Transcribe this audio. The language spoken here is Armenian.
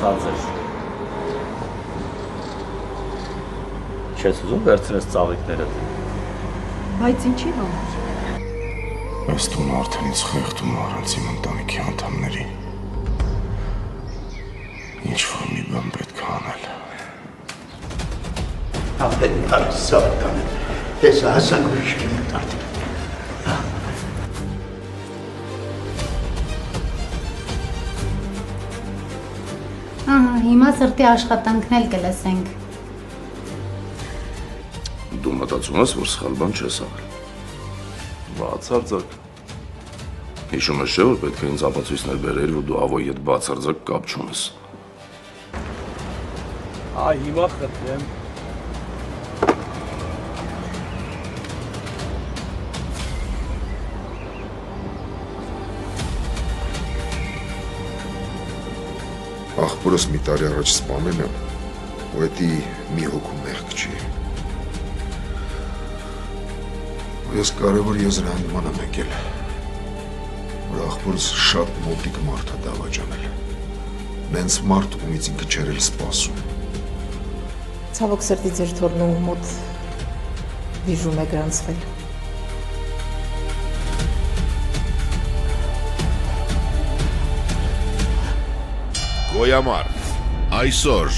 ասած էր։ Չես ուզում վերցնես ծաղիկներդ։ Բայց ինչի համար։ Այս տունը արդեն ինձ խեղդում է առանց իմ ընտանիքի անդամների։ Ինչ-որ մի բան պետք է անել։ Ապետար սատանը, ես հասանք ուրիշ կմտարդի։ Հիմա սրտի աշխատանքն էլ կլսենք։ Դու մտածում ես, որ սխալ բան չես արել։ Բացարձակ։ Հիշում ես չէ, որ պետք է ինձ ապացույցներ բերել, որ դու ավոյի հետ բացարձակ կապ չունես։ Հիմա խնդրեմ։ Աղբորս մի տարի առաջ սպանել եմ, ու էդի մի հոգու մեղք չի։ Ու ես կարևոր եզրահանգման եմ եկել, որ աղբորս շատ մոտիկ մարդ է դավաճանել։ Նենց մարդ, ումից ինքը չեր էլ սպասում։ Ցավոք սրտի ձեր թորնու մոտ վիժում է գրանցվել։ Գոյամարտ, այսօր